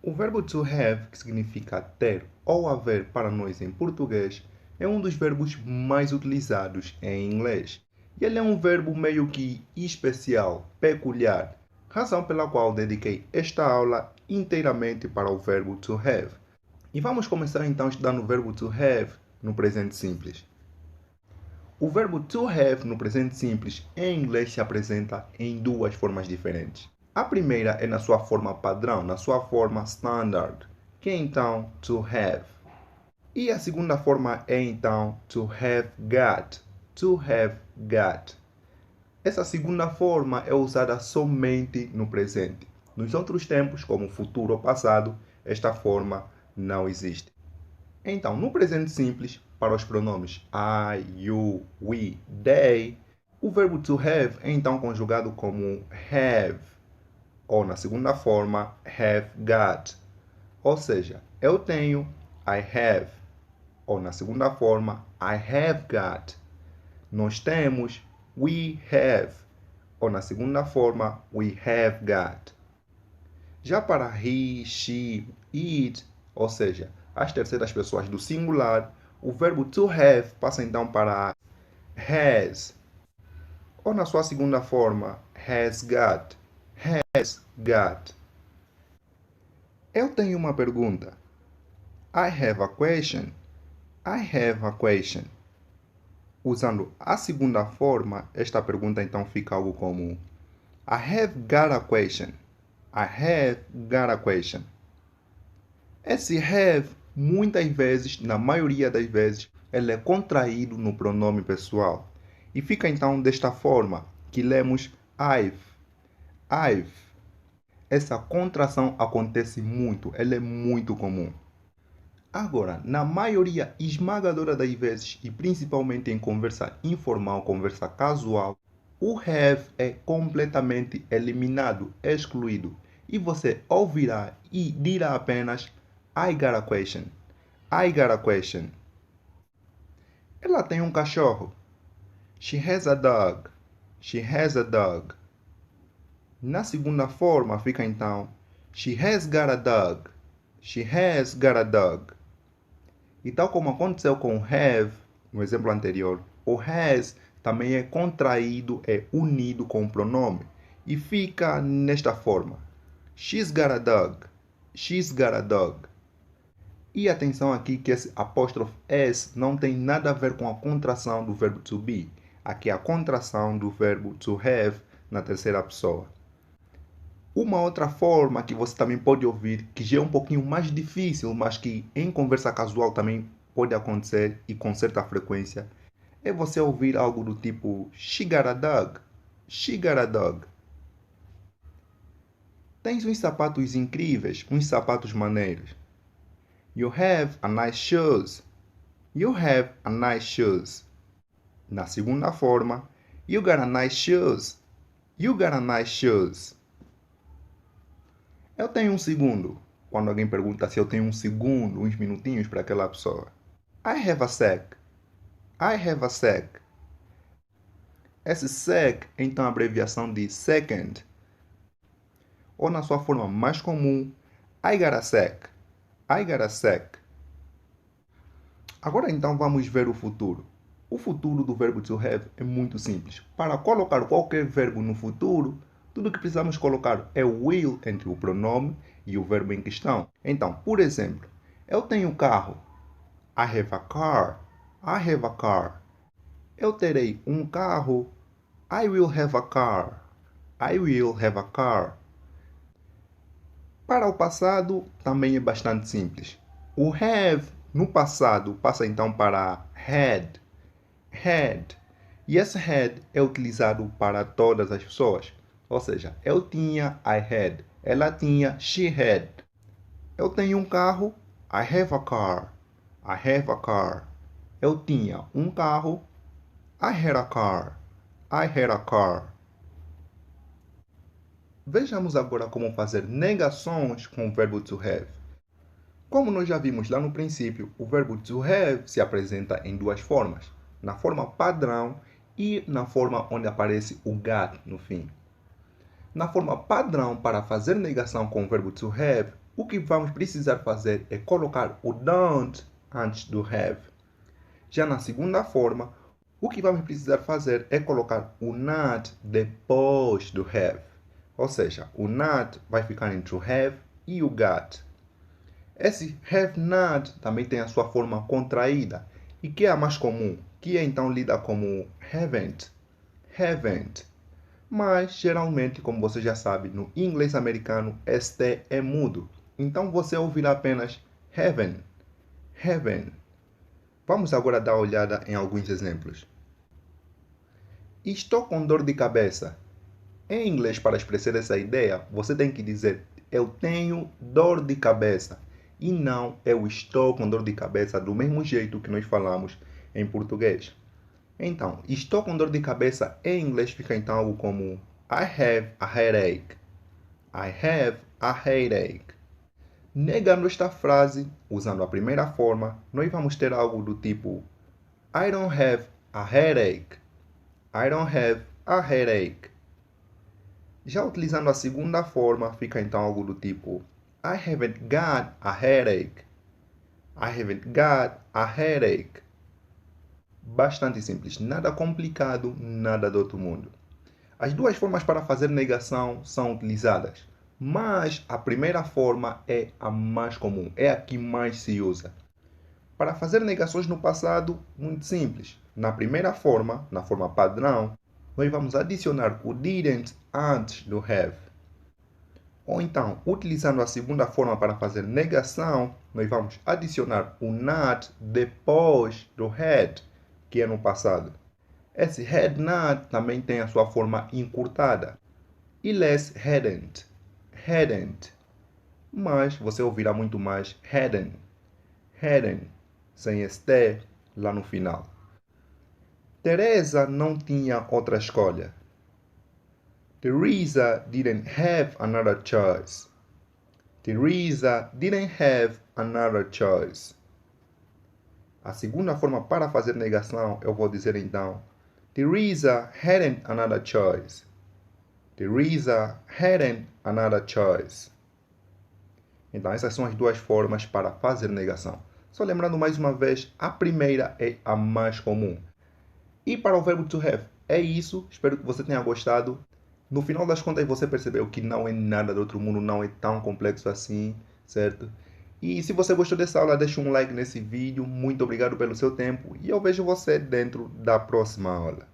O verbo to have, que significa ter ou haver para nós em português, é um dos verbos mais utilizados em inglês. E ele é um verbo meio que especial, peculiar, razão pela qual dediquei esta aula inteiramente para o verbo to have. E vamos começar então estudando o verbo to have no presente simples. O verbo to have no presente simples em inglês se apresenta em duas formas diferentes. A primeira é na sua forma padrão, na sua forma standard, que é então to have. E a segunda forma é então to have got, to have got. Essa segunda forma é usada somente no presente. Nos outros tempos, como futuro ou passado, esta forma não existe. Então, no presente simples, para os pronomes I, you, we, they, o verbo to have é então conjugado como have, ou na segunda forma, have got. Ou seja, eu tenho, I have, ou na segunda forma, I have got. Nós temos, we have, ou na segunda forma, we have got. Já para he, she, it, ou seja, as terceiras pessoas do singular, o verbo to have passa então para has, ou na sua segunda forma, has got, has got. Eu tenho uma pergunta. I have a question. I have a question. Usando a segunda forma, esta pergunta então fica algo como I have got a question. I have got a question. Esse have, muitas vezes, na maioria das vezes, ele é contraído no pronome pessoal. E fica então desta forma, que lemos I've. I've. Essa contração acontece muito, ela é muito comum. Agora, na maioria esmagadora das vezes, e principalmente em conversa informal, conversa casual, o have é completamente eliminado, excluído. E você ouvirá e dirá apenas I got a question. I got a question. Ela tem um cachorro. She has a dog. She has a dog. Na segunda forma fica então She has got a dog. She has got a dog. E tal como aconteceu com have, no exemplo anterior, o has também é contraído, é unido com o pronome. E fica nesta forma. She's got a dog. She's got a dog. E atenção aqui que esse apóstrofe s não tem nada a ver com a contração do verbo to be. Aqui é a contração do verbo to have na terceira pessoa. Uma outra forma que você também pode ouvir, que já é um pouquinho mais difícil, mas que em conversa casual também pode acontecer e com certa frequência, é você ouvir algo do tipo She got a dog. She got a dog. Tens uns sapatos incríveis, uns sapatos maneiros. You have a nice shoes. You have a nice shoes. Na segunda forma, you got a nice shoes. You got a nice shoes. Eu tenho um segundo. Quando alguém pergunta se eu tenho um segundo, uns minutinhos para aquela pessoa. I have a sec. I have a sec. Esse sec é então a abreviação de second. Ou na sua forma mais comum, I got a sec. I got a sec. Agora então vamos ver o futuro. O futuro do verbo to have é muito simples. Para colocar qualquer verbo no futuro, tudo que precisamos colocar é o will entre o pronome e o verbo em questão. Então, por exemplo, eu tenho carro. I have a car. I have a car. Eu terei um carro. I will have a car. I will have a car. Para o passado, também é bastante simples. O have, no passado, passa então para had. Had. E esse had é utilizado para todas as pessoas. Ou seja, eu tinha, I had. Ela tinha, she had. Eu tenho um carro, I have a car. I have a car. Eu tinha um carro, I had a car. I had a car. Vejamos agora como fazer negações com o verbo to have. Como nós já vimos lá no princípio, o verbo to have se apresenta em duas formas. Na forma padrão e na forma onde aparece o got no fim. Na forma padrão, para fazer negação com o verbo to have, o que vamos precisar fazer é colocar o don't antes do have. Já na segunda forma, o que vamos precisar fazer é colocar o not depois do have. Ou seja, o not vai ficar entre o have e o got. Esse have not também tem a sua forma contraída, e que é a mais comum, que é então lida como haven't. Haven't. Mas, geralmente, como você já sabe, no inglês americano, este é mudo. Então você ouvirá apenas haven't. Haven't. Vamos agora dar uma olhada em alguns exemplos. Estou com dor de cabeça. Em inglês, para expressar essa ideia, você tem que dizer eu tenho dor de cabeça. E não eu estou com dor de cabeça do mesmo jeito que nós falamos em português. Então, estou com dor de cabeça em inglês fica então algo como I have a headache. I have a headache. Negando esta frase, usando a primeira forma, nós vamos ter algo do tipo I don't have a headache. I don't have a headache. Já utilizando a segunda forma, fica então algo do tipo I haven't got a headache. I haven't got a headache. Bastante simples, nada complicado, nada do outro mundo. As duas formas para fazer negação são utilizadas, mas a primeira forma é a mais comum, é a que mais se usa. Para fazer negações no passado, muito simples. Na primeira forma, na forma padrão, nós vamos adicionar o didn't antes do have. Ou então, utilizando a segunda forma para fazer negação, nós vamos adicionar o not depois do had, que é no passado. Esse had not também tem a sua forma encurtada. E less hadn't. Hadn't. Mas você ouvirá muito mais hadn't. Hadn't. Sem esse T lá no final. Teresa não tinha outra escolha. Teresa didn't have another choice. Teresa didn't have another choice. A segunda forma para fazer negação, eu vou dizer então Teresa hadn't another choice. Teresa hadn't another choice. Então, essas são as duas formas para fazer negação. Só lembrando mais uma vez, a primeira é a mais comum. E para o verbo to have, é isso. Espero que você tenha gostado. No final das contas, você percebeu que não é nada do outro mundo, não é tão complexo assim, certo? E se você gostou dessa aula, deixa um like nesse vídeo. Muito obrigado pelo seu tempo e eu vejo você dentro da próxima aula.